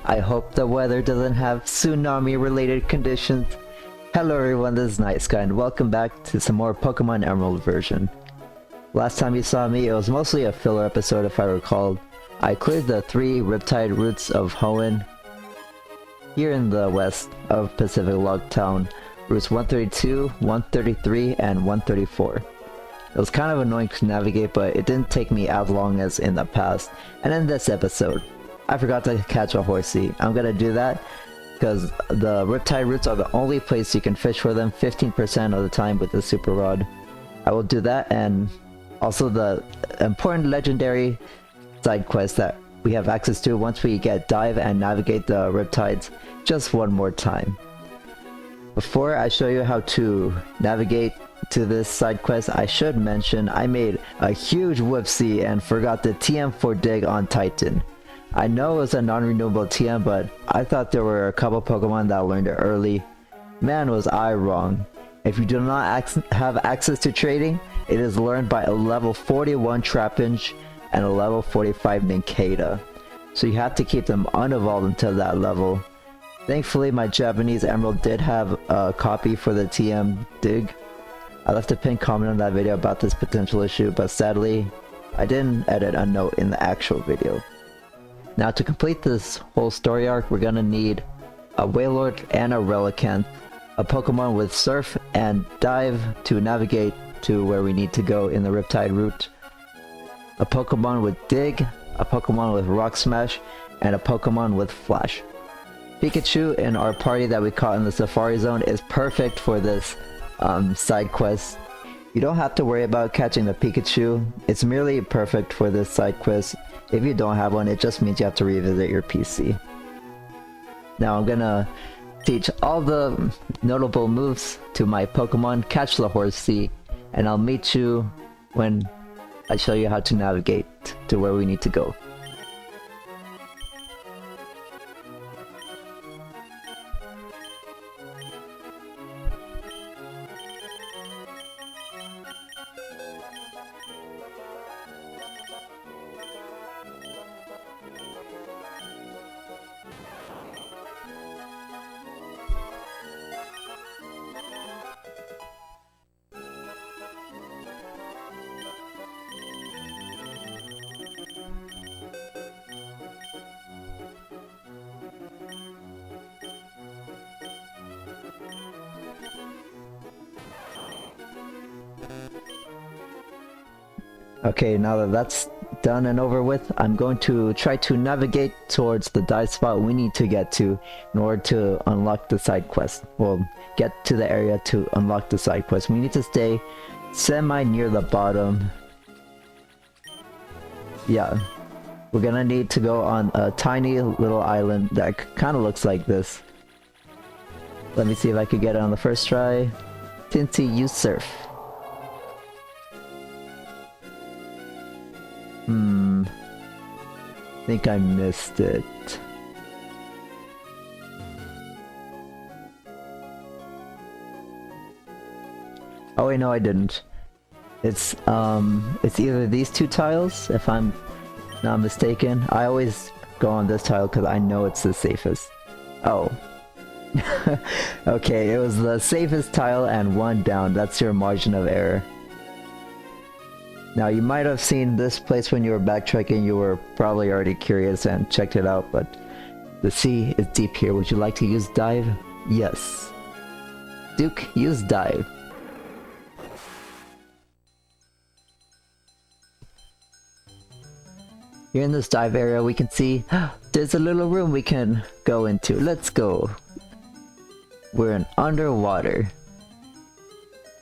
I hope the weather doesn't have tsunami related conditions. Hello everyone, this is Night Sky and welcome back to some more Pokémon Emerald version. Last time you saw me, it was mostly a filler episode if I recall. I cleared the 3 Riptide routes of Hoenn here in the west of Pacific Log Town, routes 132, 133, and 134. It was kind of annoying to navigate, but it didn't take me as long as in the past. And in this episode, I forgot to catch a Horsey. I'm gonna do that because the Riptide routes are the only place you can fish for them 15% of the time with the Super Rod. I will do that, and also the important legendary side quest that we have access to once we get Dive and navigate the Riptides just one more time. Before I show you how to navigate to this side quest, I should mention I made a huge whoopsie and forgot the TM for Dig on Titan. I know it was a non-renewable TM, but I thought there were a couple Pokemon that learned it early. Man, was I wrong. If you do not have access to trading, it is learned by a level 41 Trapinch and a level 45 Nincada. So you have to keep them unevolved until that level. Thankfully, my Japanese Emerald did have a copy for the TM Dig. I left a pinned comment on that video about this potential issue, but sadly, I didn't edit a note in the actual video. Now to complete this whole story arc, we're gonna need a Wailord and a Relicanth, a Pokemon with Surf and Dive to navigate to where we need to go in the Riptide route, a Pokemon with Dig, a Pokemon with Rock Smash, and a Pokemon with Flash. Pikachu in our party that we caught in the Safari Zone is perfect for this side quest. You don't have to worry about catching the Pikachu, it's merely perfect for this side quest. If you don't have one, it just means you have to revisit your PC. Now I'm gonna teach all the notable moves to my Pokemon, catch the Horsey, and I'll meet you when I show you how to navigate to where we need to go. Okay, now that that's done and over with, I'm going to try to navigate towards the dive spot we need to get to in order to unlock the side quest. Well, get to the area to unlock the side quest. We need to stay semi near the bottom. Yeah, we're gonna need to go on a tiny little island that kind of looks like this. Let me see if I could get it on the first try. Tinty, use Surf. I think I missed it. Oh wait, no I didn't. It's either these 2 tiles, if I'm not mistaken. I always go on this tile because I know it's the safest. Oh. Okay, it was the safest tile and 1 down. That's your margin of error. Now you might have seen this place when you were backtracking. You were probably already curious and checked it out, but the sea is deep here. Would you like to use Dive? Yes. Duke, use Dive. Here in this dive area we can see there's a little room we can go into. Let's go. We're in underwater.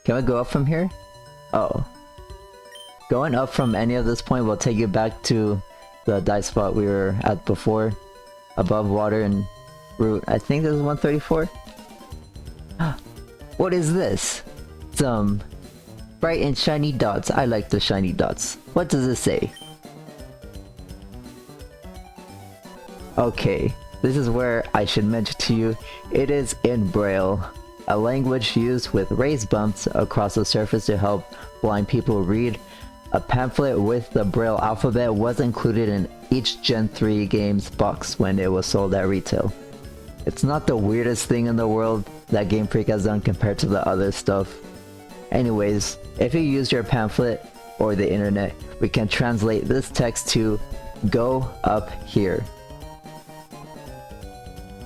Can we go up from here? Oh. Going up from any of this point will take you back to the dive spot we were at before. Above water and route. I think this is 134? What is this? Some bright and shiny dots. I like the shiny dots. What does it say? Okay, this is where I should mention to you, it is in Braille, a language used with raised bumps across the surface to help blind people read. A pamphlet with the Braille alphabet was included in each Gen 3 game's box when it was sold at retail. It's not the weirdest thing in the world that Game Freak has done compared to the other stuff. Anyways, if you use your pamphlet or the internet, we can translate this text to "Go up here."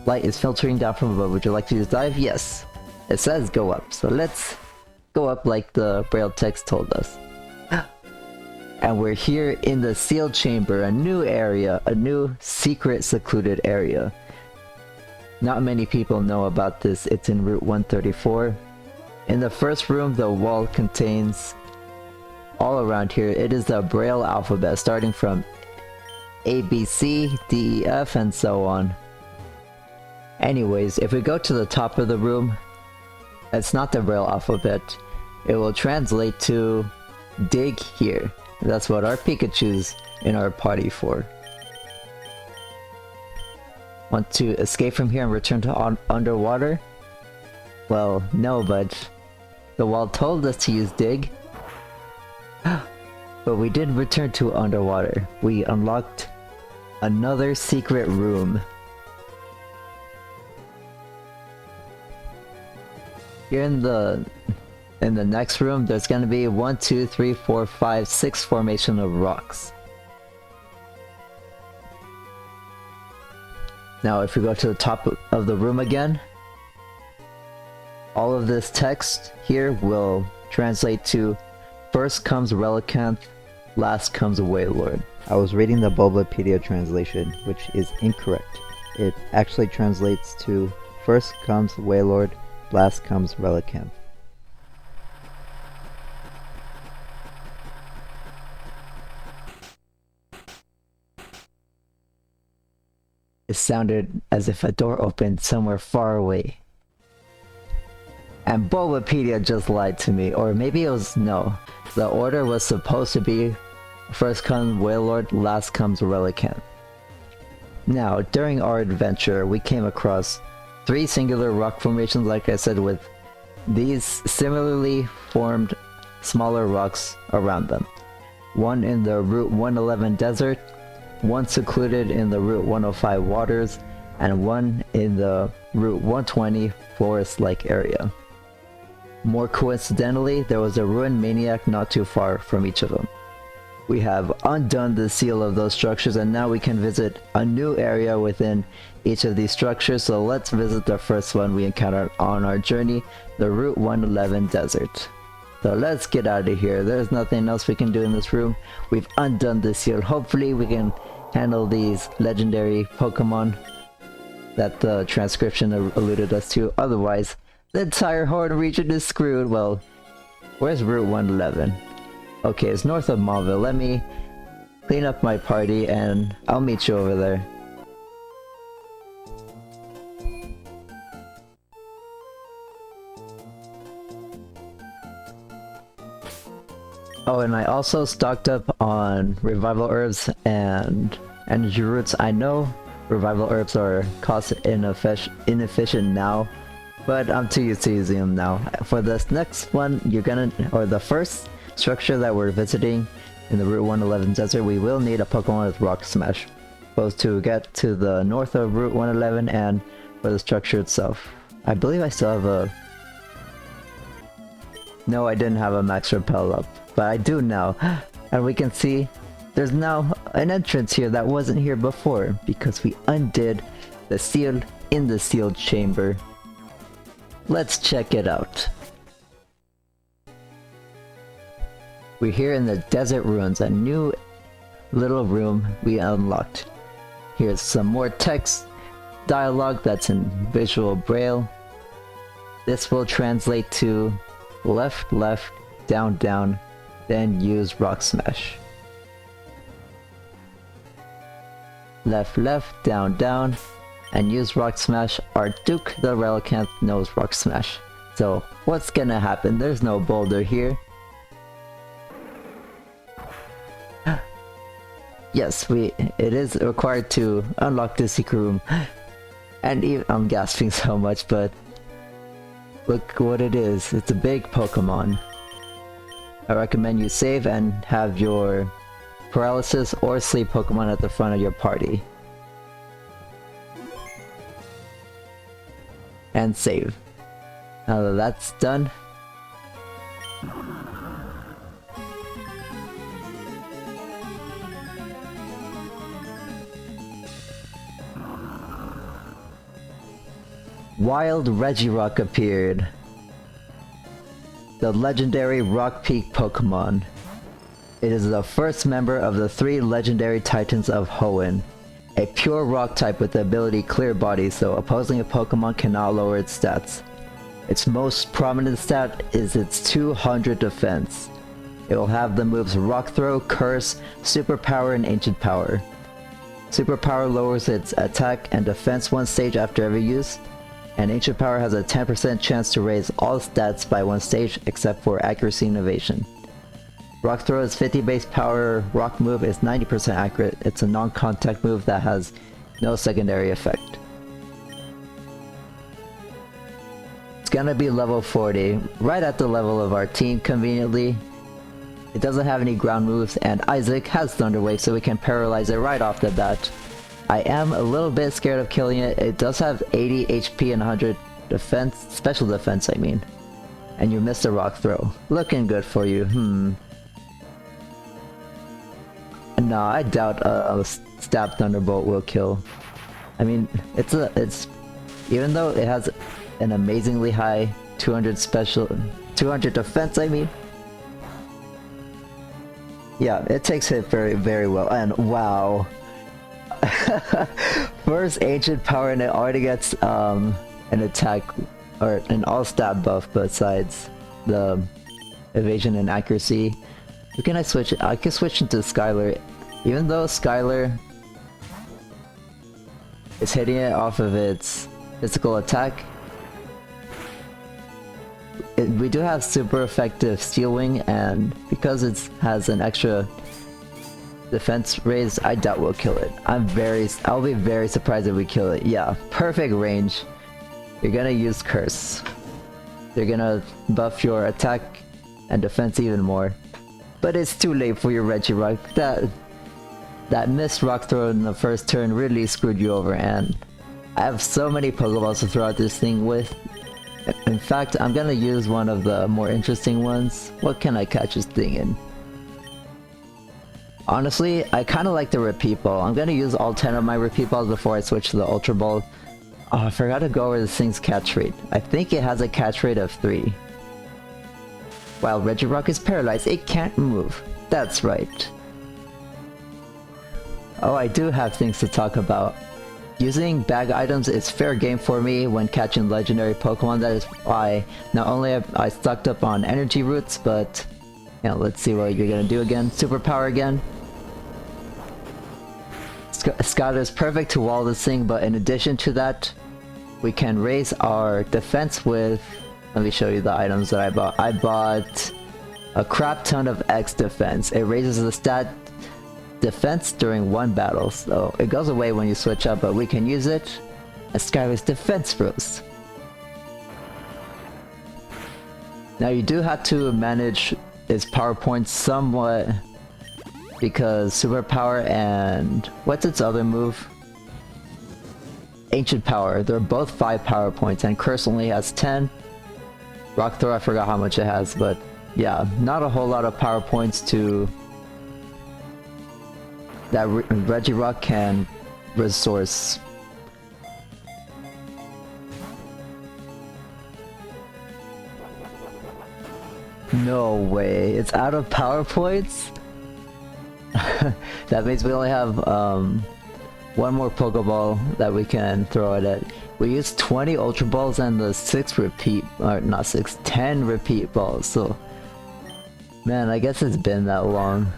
Light is filtering down from above. Would you like to use dive? Yes. It says go up, so let's go up like the braille text told us. And we're here in the sealed chamber, a new area, a new secret secluded area. Not many people know about this. It's in Route 134. In the first room, the wall contains all around here. It is the braille alphabet starting from A, B, C, D, E, F, and so on. Anyways, if we go to the top of the room, it's not the braille alphabet. It will translate to dig here. That's what our Pikachu's in our party for. Want to escape from here and return to underwater? Well, no, but the wall told us to use dig. But we did return to underwater. We unlocked another secret room. Here in the next room, there's gonna be 1, 2, 3, 4, 5, 6 formation of rocks. Now if we go to the top of the room again, all of this text here will translate to "First comes Relicanth, last comes Wailord." I was reading the Bulbapedia translation, which is incorrect. It actually translates to "First comes Wailord, last comes Relicanth." It sounded as if a door opened somewhere far away. And Bulbapedia just lied to me, or maybe it was no. The order was supposed to be "First comes Wailord, last comes Relicanth." Now, during our adventure, we came across 3 singular rock formations, like I said, with these similarly formed smaller rocks around them. One in the Route 111 desert, one secluded in the Route 105 waters, and one in the Route 120 forest-like area. More coincidentally, there was a ruined maniac not too far from each of them. We have undone the seal of those structures, and now we can visit a new area within each of these structures. So let's visit the first one we encountered on our journey, the Route 111 desert. So let's get out of here. There's nothing else we can do in this room. We've undone the seal. Hopefully we can handle these legendary Pokemon that the transcription alluded us to. Otherwise, the entire Horn region is screwed. Well, where's Route 111? Okay, it's north of Mauville. Let me clean up my party and I'll meet you over there. Oh, and I also stocked up on revival herbs and energy roots. I know revival herbs are cost inefficient now, but I'm too used to using them now. For this next one, the first structure that we're visiting in the Route 111 desert, we will need a Pokemon with Rock Smash, both to get to the north of Route 111 and for the structure itself. I believe I still have a... No, I didn't have a Max Repel up, but I do now. And we can see there's now an entrance here that wasn't here before because we undid the seal in the sealed chamber. Let's check it out. We're here in the Desert Ruins, a new little room we unlocked. Here's some more text dialogue that's in visual braille. This will translate to left, left, down, down, then use Rock Smash. Left, left, down, down, and use Rock Smash. Our Duke the Relicanth knows Rock Smash. So what's gonna happen? There's no boulder here. Yes, it is required to unlock the secret room. And even, I'm gasping so much, but look what it is. It's a big Pokemon. I recommend you save and have your paralysis, or sleep Pokemon at the front of your party. And save. Now that that's done, Wild Regirock appeared. The legendary Rock Peak Pokemon. It is the first member of the 3 legendary titans of Hoenn. A pure rock type with the ability Clear Body, so opposing a Pokemon cannot lower its stats. Its most prominent stat is its 200 defense. It will have the moves Rock Throw, Curse, Super Power, and Ancient Power. Super Power lowers its attack and defense 1 stage after every use, and Ancient Power has a 10% chance to raise all stats by 1 stage except for Accuracy and Evasion. Rock Throw is 50 base power, Rock Move is 90% accurate. It's a non-contact move that has no secondary effect. It's gonna be level 40, right at the level of our team conveniently. It doesn't have any ground moves, and Isaac has Thunder Wave, so we can paralyze it right off the bat. I am a little bit scared of killing it. It does have 80 HP and 100 defense, special defense I mean. And you missed a Rock Throw. Looking good for you, No, I doubt a Stab Thunderbolt will kill. I mean, it's even though it has an amazingly high 200 defense I mean. Yeah, it takes hit very, very well, and wow. First Ancient Power and it already gets an attack or an all stab buff besides the evasion and accuracy. Who can I switch? I can switch into Skylar. Even though Skylar is hitting it off of its physical attack, we do have super effective Steel Wing, and because it has an extra defense raise, I doubt we'll kill it. I'll be very surprised if we kill it. Yeah, perfect range. You're gonna use Curse. You're gonna buff your attack and defense even more. But it's too late for your Regirock. That missed Rock Throw in the first turn really screwed you over, and I have so many Pokeballs to throw at this thing with. In fact, I'm gonna use one of the more interesting ones. What can I catch this thing in? Honestly, I kinda like the Repeat Ball. I'm gonna use all 10 of my Repeat Balls before I switch to the Ultra Ball. Oh, I forgot to go over this thing's catch rate. I think it has a catch rate of 3. While Regirock is paralyzed, it can't move. That's right. Oh, I do have things to talk about. Using bag items is fair game for me when catching legendary Pokemon. That is why not only have I stocked up on energy roots, but let's see what you're gonna do again. Superpower again. Scott is perfect to wall this thing, but in addition to that, we can raise our defense with... Let me show you the items that I bought. I bought a crap ton of X defense. It raises the stat defense during 1 battle, so it goes away when you switch up, but we can use it as Skylar's defense rose. Now you do have to manage its power points somewhat, because Superpower and... what's its other move? Ancient Power. They're both 5 power points, and Curse only has 10. Rock Throw, I forgot how much it has, but yeah, not a whole lot of power points to... that Regirock can resource. No way, it's out of power points? That means we only have one more Pokeball that we can throw at it. We used 20 Ultra Balls and the 10 Repeat Balls, so... man, I guess it's been that long.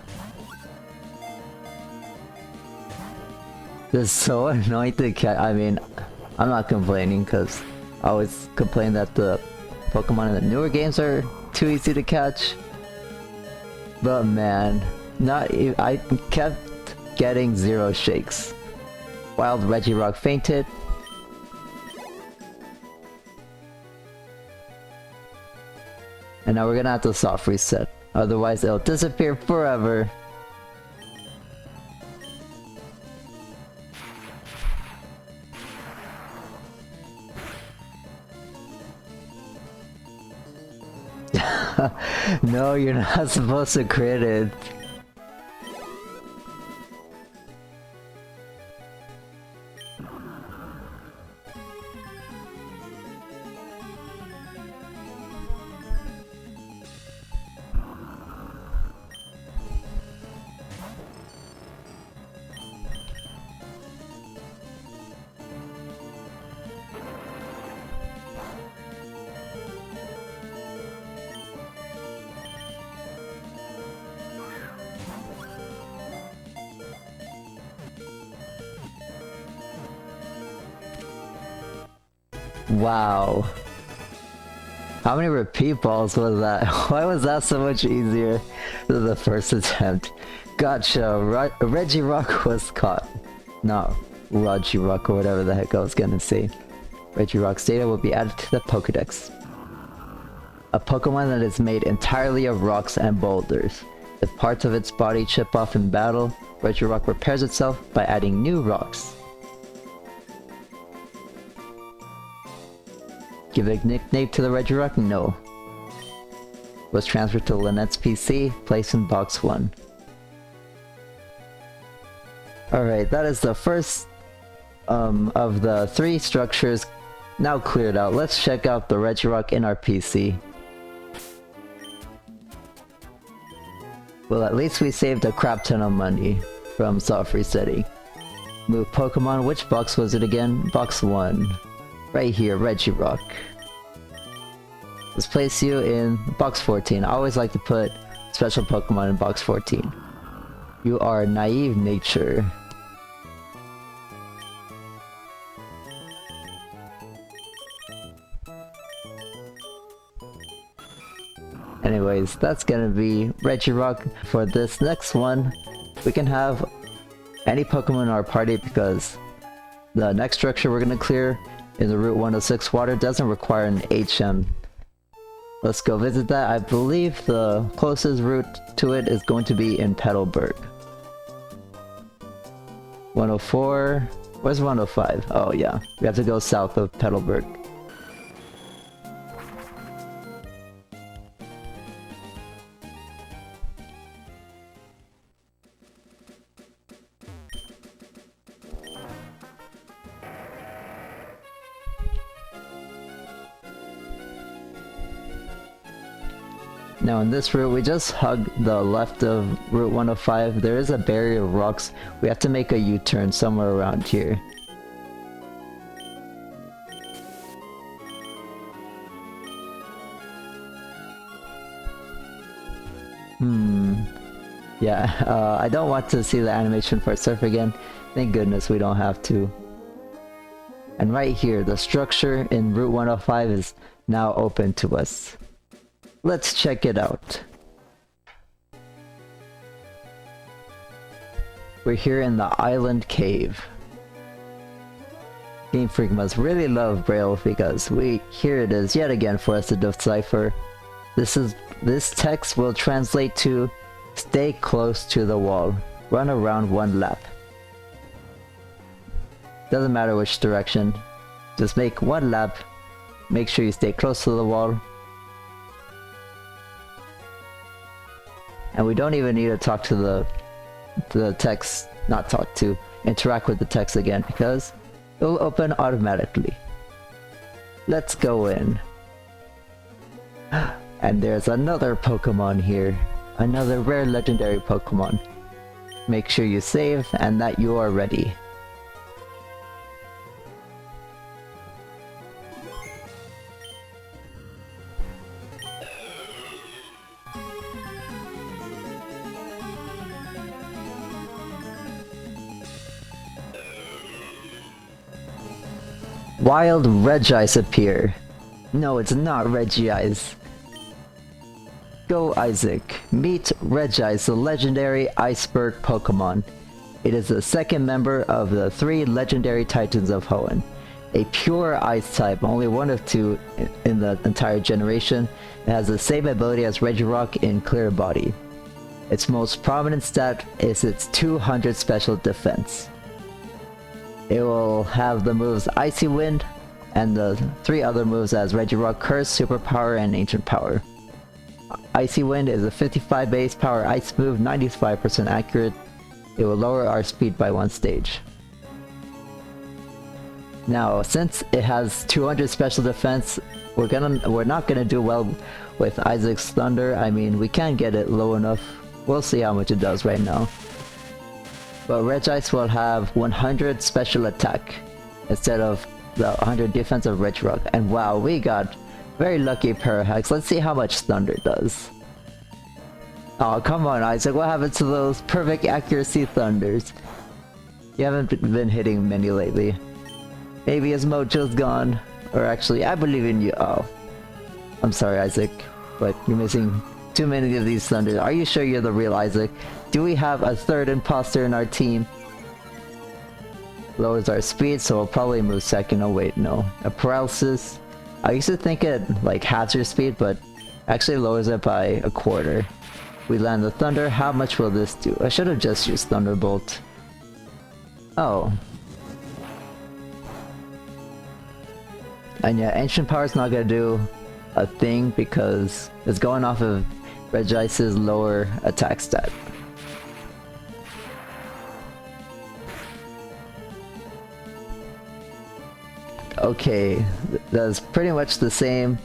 It's so annoying to catch. I mean, I'm not complaining because I always complain that the Pokemon in the newer games are too easy to catch. But man, I kept getting 0 shakes. Wild Regirock fainted. And now we're gonna have to soft reset. Otherwise it'll disappear forever. No, you're not supposed to crit it. Wow. How many repeat balls was that? Why was that so much easier than the first attempt? Gotcha. Regirock was caught. No, Regirock or whatever the heck I was gonna say. Regirock's data will be added to the Pokédex. A Pokemon that is made entirely of rocks and boulders. If parts of its body chip off in battle, Regirock repairs itself by adding new rocks. Give a nickname to the Regirock? No. Was transferred to Lynette's PC, placed in box 1. Alright, that is the first of the 3 structures now cleared out. Let's check out the Regirock in our PC. Well, at least we saved a crap ton of money from soft resetting. Move Pokemon, which box was it again? Box 1. Right here, Regirock. Let's place you in box 14. I always like to put special Pokemon in box 14. You are Naive Nature. Anyways, that's gonna be Regirock. For this next one, we can have any Pokemon in our party because the next structure we're gonna clear in the Route 106 water doesn't require an HM. Let's go visit that. I believe the closest route to it is going to be in Petalburg. 104... Where's 105? Oh yeah, we have to go south of Petalburg. Now in this route, we just hug the left of Route 105. There is a barrier of rocks. We have to make a U-turn somewhere around here. Yeah, I don't want to see the animation for surf again. Thank goodness we don't have to. And right here, the structure in Route 105 is now open to us. Let's check it out. We're here in the Island Cave. Game Freak must really love Braille because here it is yet again for us to decipher. This text will translate to stay close to the wall, run around 1 lap. Doesn't matter which direction, just make 1 lap, make sure you stay close to the wall. And we don't even need to talk to the text, interact with the text again because it will open automatically. Let's go in. And there's another Pokemon here. Another rare legendary Pokemon. Make sure you save and that you are ready. Wild Regice appear. No, it's not Regice. Go Isaac. Meet Regice, the legendary iceberg Pokemon. It is the second member of the 3 legendary titans of Hoenn. A pure ice type, only one of 2 in the entire generation. It has the same ability as Regirock in Clear Body. Its most prominent stat is its 200 special defense. It will have the moves Icy Wind and the 3 other moves as Regirock, Curse, Superpower, and Ancient Power. Icy Wind is a 55 base power ice move, 95% accurate. It will lower our speed by 1 stage. Now, since it has 200 special defense, we're not gonna do well with Isaac's Thunder. I mean, we can get it low enough. We'll see how much it does right now. But Regice will have 100 special attack instead of the 100 defense of Regirock. And wow, we got very lucky Parahax. Let's see how much Thunder does. Oh, come on, Isaac. What happened to those perfect accuracy Thunders? You haven't been hitting many lately. Maybe his mojo's gone. Or actually, I believe in you. Oh. I'm sorry, Isaac. But you're missing too many of these Thunders. Are you sure you're the real Isaac? Do we have a third imposter in our team? Lowers our speed, so we'll probably move second. Oh wait, no. A paralysis. I used to think it like halves your speed, but actually lowers it by a quarter. We land the Thunder. How much will this do? I should have just used Thunderbolt. Oh. And yeah, Ancient Power's not gonna do a thing because it's going off of Regice's lower attack stat. Okay, that's pretty much the same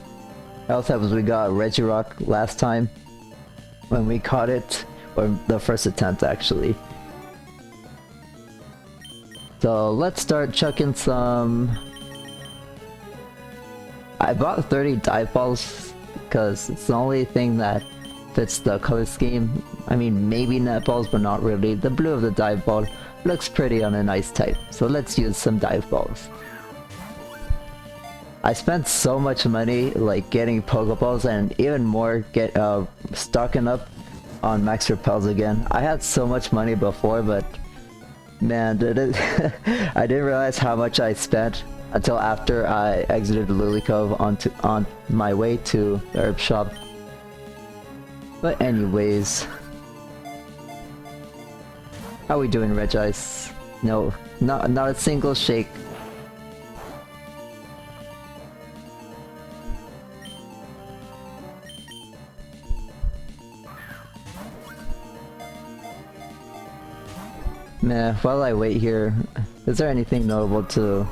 health type as we got Regirock last time when we caught it, or the first attempt actually. So let's start chucking some. I bought 30 dive balls because it's the only thing that fits the color scheme. I mean, maybe net balls, but not really. The blue of the dive ball looks pretty on an ice type, so let's use some dive balls. I spent so much money like getting Pokeballs and even more stocking up on max repels again. I had so much money before, but man, I didn't realize how much I spent until after I exited Lily Cove on my way to the herb shop. But anyways, how are we doing, Regice? No, not a single shake. Meh, while I wait here, is there anything notable to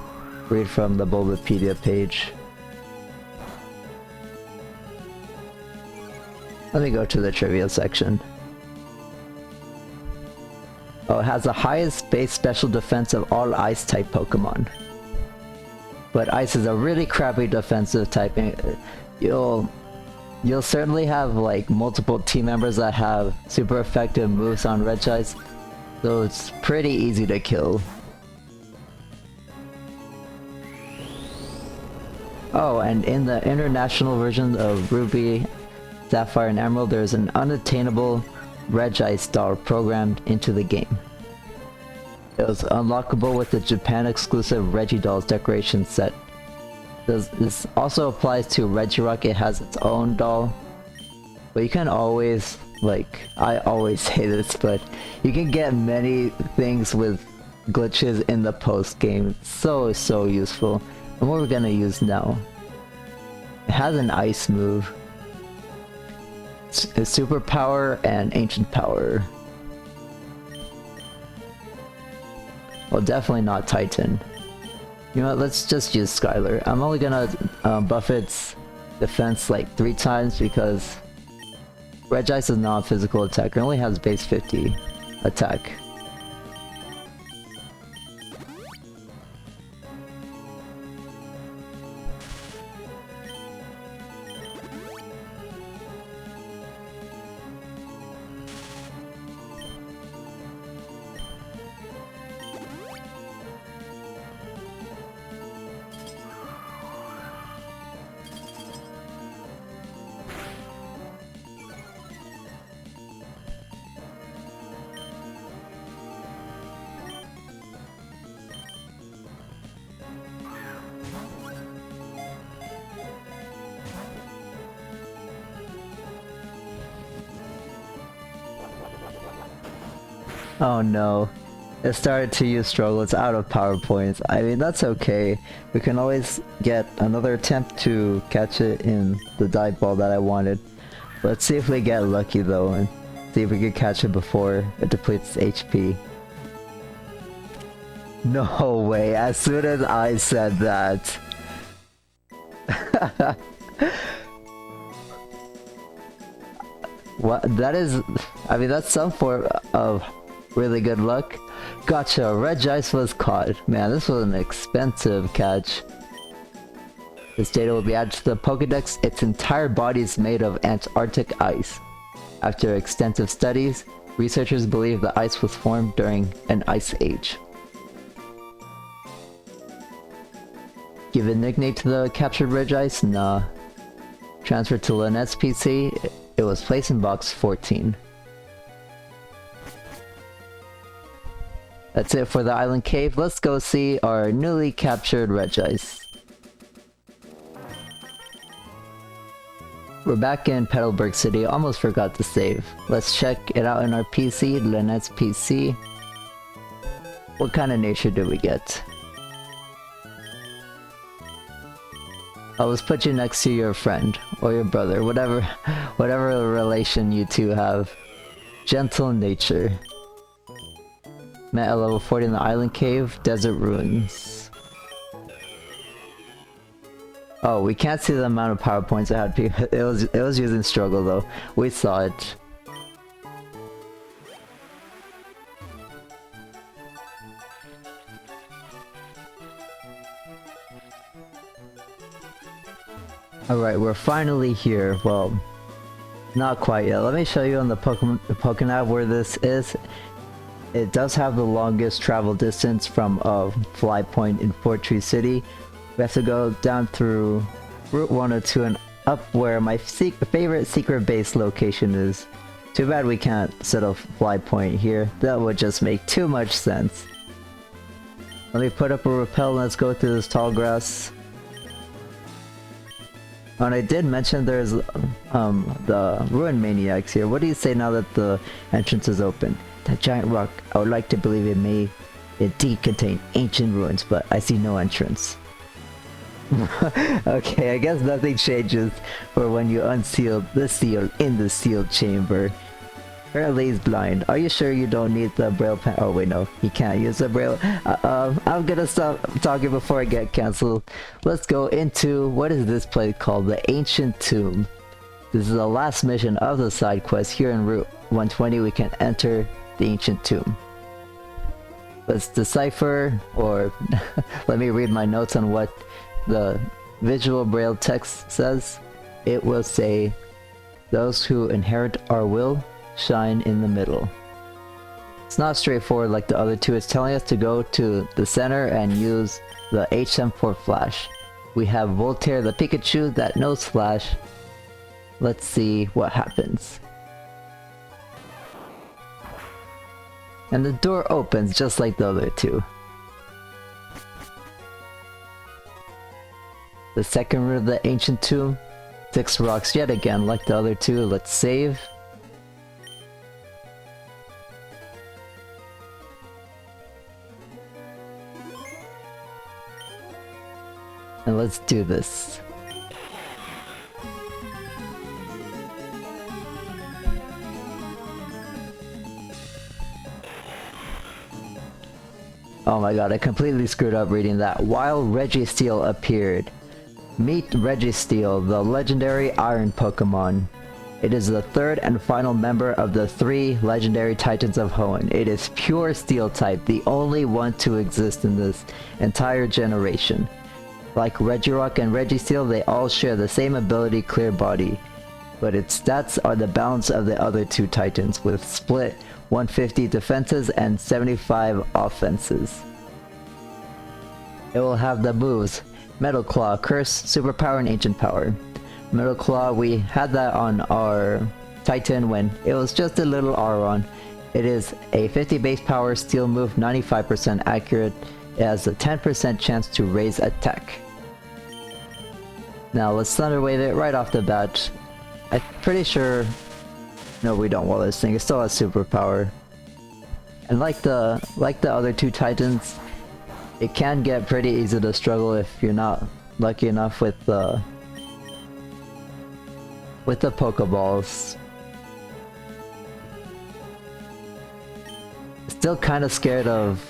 read from the Bulbapedia page? Let me go to the trivia section. Oh, it has the highest base special defense of all ice type Pokemon. But ice is a really crappy defensive typing. You'll certainly have like multiple team members that have super effective moves on Regice, so it's pretty easy to kill. Oh, and in the international version of Ruby, Sapphire, and Emerald, there's an unattainable Regice doll programmed into the game. It was unlockable with the Japan exclusive Regidolls decoration set. This also applies to Regirock. It has its own doll, but you can always, like, I always say this, but you can get many things with glitches in the post game. So useful. And what we're gonna use now, it has an ice move, it's super power and ancient power. Well, definitely not Titan. You know what, let's just use Skylar. I'm only gonna buff its defense like 3 times because Regice is not a physical attacker, it only has base 50 attack. Oh no, it started to use struggle, it's out of power points. I mean, that's okay. We can always get another attempt to catch it in the dive ball that I wanted. Let's see if we get lucky though, and see if we can catch it before it depletes HP. No way, as soon as I said that. What? That is... I mean, that's some form of really good luck. Gotcha, Regice was caught. Man, this was an expensive catch. This data will be added to the Pokédex. Its entire body is made of Antarctic ice. After extensive studies, researchers believe the ice was formed during an ice age. Give a nickname to the captured Regice? Nah. Transferred to Lynette's PC. It was placed in box 14. That's it for the island cave. Let's go see our newly captured Regice. We're back in Petalburg City. Almost forgot to save. Let's check it out in our PC, Lynette's PC. What kind of nature did we get? I'll just put you next to your friend, or your brother, whatever relation you two have. Gentle nature. Met at level 40 in the island cave, desert ruins. Oh, we can't see the amount of power points I had. It was using struggle though. We saw it. Alright, we're finally here. Well, not quite yet. Let me show you on the Pokémon where this is. It does have the longest travel distance from a fly point in Fortree City. We have to go down through Route 102 and up where my favorite secret base location is. Too bad we can't set a fly point here. That would just make too much sense. Let me put up a rappel and let's go through this tall grass. And I did mention there's the Ruin Maniacs here. What do you say now that the entrance is open? That giant rock, I would like to believe it may indeed contain ancient ruins, but I see no entrance. Okay, I guess nothing changes for when you unseal the seal in the sealed chamber. Apparently he's blind. Are you sure you don't need the braille pen? Oh wait, no, he can't use the braille. I'm gonna stop talking before I get cancelled. Let's go into, what is this place called? The Ancient Tomb. This is the last mission of the side quest. Here in Route 120 we can enter the Ancient Tomb. Let's decipher, or let me read my notes on what the visual braille text says. It will say, those who inherit our will shine in the middle. It's not straightforward like the other two. It's telling us to go to the center and use the HM for Flash. We have Voltaire the Pikachu that knows Flash. Let's see what happens. And the door opens just like the other two. The second room of the Ancient Tomb. 6 rocks yet again like the other two. Let's save. And let's do this. Oh my god, I completely screwed up reading that. While Registeel appeared. Meet Registeel, the legendary Iron Pokemon. It is the third and final member of the 3 legendary Titans of Hoenn. It is pure Steel type, the only one to exist in this entire generation. Like Regirock and Registeel, they all share the same ability, Clear Body, but its stats are the balance of the other 2 Titans, with split 150 defenses and 75 offenses. It will have the moves Metal Claw, Curse, Superpower, and Ancient Power. Metal Claw, we had that on our Titan when it was just a little Aron. It is a 50 base power steel move, 95% accurate. It has a 10% chance to raise attack. Now let's Thunder Wave it right off the bat. I'm pretty sure... No, we don't want this thing. It still has superpower. And like the other 2 Titans, it can get pretty easy to struggle if you're not lucky enough with with the Pokeballs. Still kind of scared of,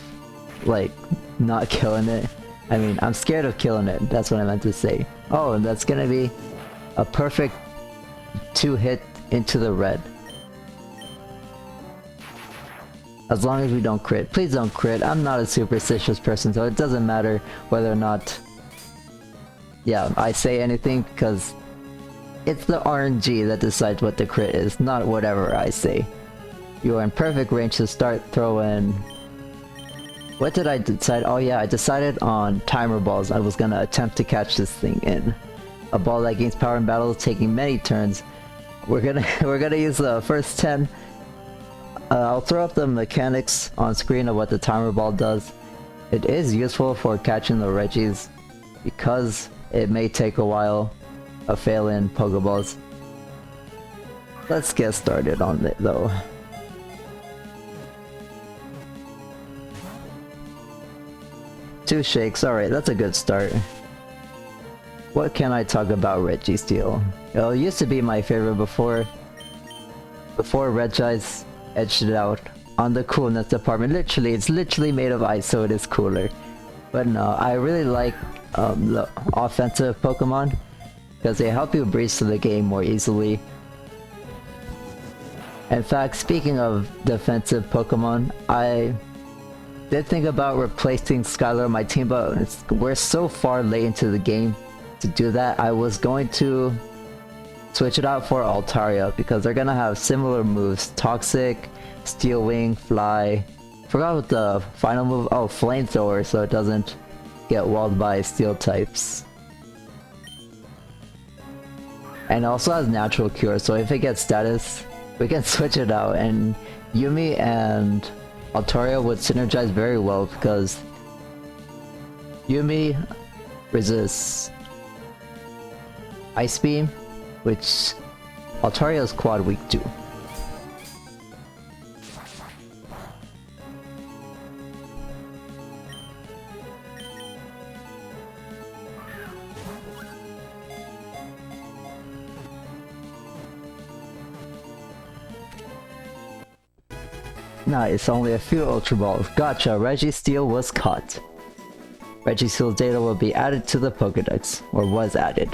like, not killing it. I mean, I'm scared of killing it, that's what I meant to say. Oh, and that's gonna be a perfect 2-hit into the red. As long as we don't crit. Please don't crit. I'm not a superstitious person, so it doesn't matter whether or not, yeah, I say anything, because it's the RNG that decides what the crit is, not whatever I say. You are in perfect range to start throwing... What did I decide? Oh yeah, I decided on timer balls. I was gonna attempt to catch this thing in. A ball that gains power in battle, taking many turns. We're gonna use the first 10. I'll throw up the mechanics on screen of what the timer ball does. It is useful for catching the Regis because it may take a while of failing Pokeballs. Let's get started on it though. Two shakes, alright, that's a good start. What can I talk about Registeel? Well, it used to be my favorite before Regice edged it out on the coolness department. Literally, it's literally made of ice, so it is cooler. But no, I really like the offensive Pokemon because they help you breeze through the game more easily. In fact, speaking of defensive Pokemon, I did think about replacing Skylar on my team, but we're so far late into the game to do that. I was going to switch it out for Altaria because they're gonna have similar moves: Toxic, Steel Wing, Fly. Forgot what the final move. Oh, Flamethrower, so it doesn't get walled by Steel types. And it also has Natural Cure, so if it gets status, we can switch it out. And Yumi and Altaria would synergize very well because Yumi resists Ice Beam, which Altaria is quad weak to. Nice, only a few Ultra Balls. Gotcha, Registeel was caught. Registeel's data will be added to the Pokédex, or was added.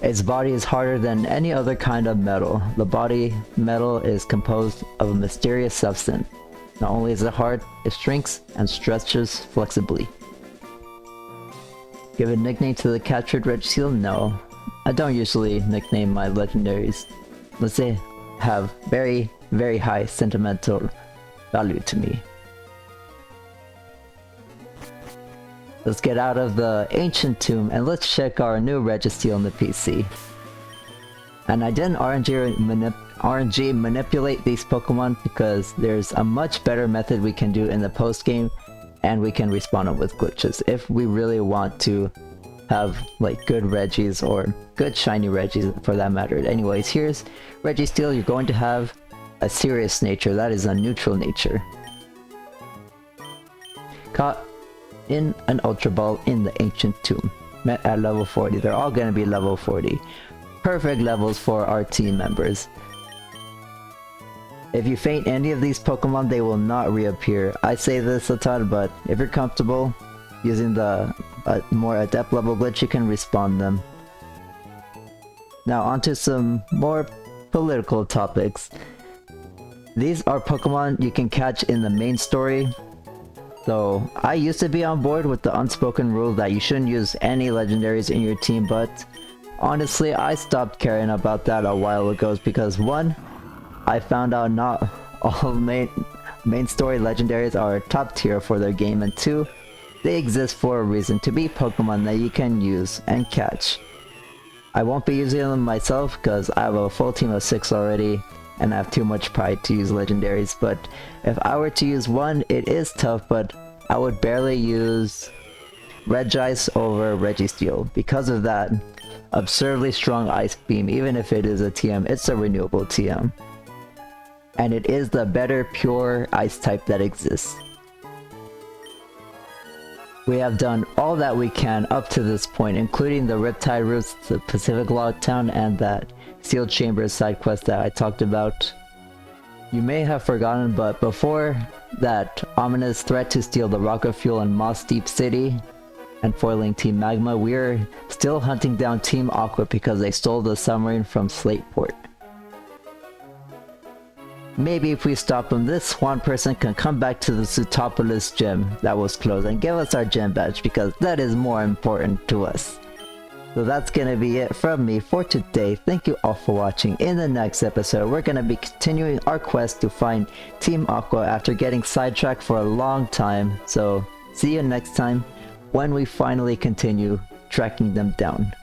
Its body is harder than any other kind of metal. The body metal is composed of a mysterious substance. Not only is it hard, it shrinks and stretches flexibly. Give a nickname to the captured Registeel? No. I don't usually nickname my legendaries, unless they have very high sentimental value to me. Let's get out of the ancient tomb and let's check our new Registeel in the PC. And I didn't RNG manipulate these Pokemon because there's a much better method we can do in the post game, and we can respawn them with glitches if we really want to have like good Regis or good shiny Regis for that matter. Anyways, here's Registeel. You're going to have a serious nature, that is a neutral nature. Caught in an Ultra Ball in the ancient tomb. Met at level 40. They're all gonna be level 40. Perfect levels for our team members. If you faint any of these Pokemon, they will not reappear. I say this a ton, but if you're comfortable using the more adept level glitch, you can respawn them. Now onto some more political topics. These are Pokemon you can catch in the main story. So I used to be on board with the unspoken rule that you shouldn't use any legendaries in your team, but honestly I stopped caring about that a while ago because one, I found out not all main story legendaries are top tier for their game, and two, they exist for a reason, to be Pokemon that you can use and catch. I won't be using them myself because I have a full team of 6 already and I have too much pride to use legendaries, but if I were to use one, it is tough, but I would barely use Regice over Registeel. Because of that absurdly strong Ice Beam, even if it is a TM, it's a renewable TM. And it is the better pure Ice type that exists. We have done all that we can up to this point, including the Riptide routes, the Pacific Log Town, and that Sealed Chambers side quest that I talked about. You may have forgotten, but before that ominous threat to steal the rocket fuel in Moss Deep City and foiling Team Magma, we're still hunting down Team Aqua because they stole the submarine from Slateport. Maybe if we stop them, this one person can come back to the Zootopolis gym that was closed and give us our gym badge, because that is more important to us. So that's gonna be it from me for today. Thank you all for watching. In the next episode, we're gonna be continuing our quest to find Team Aqua after getting sidetracked for a long time. So see you next time when we finally continue tracking them down.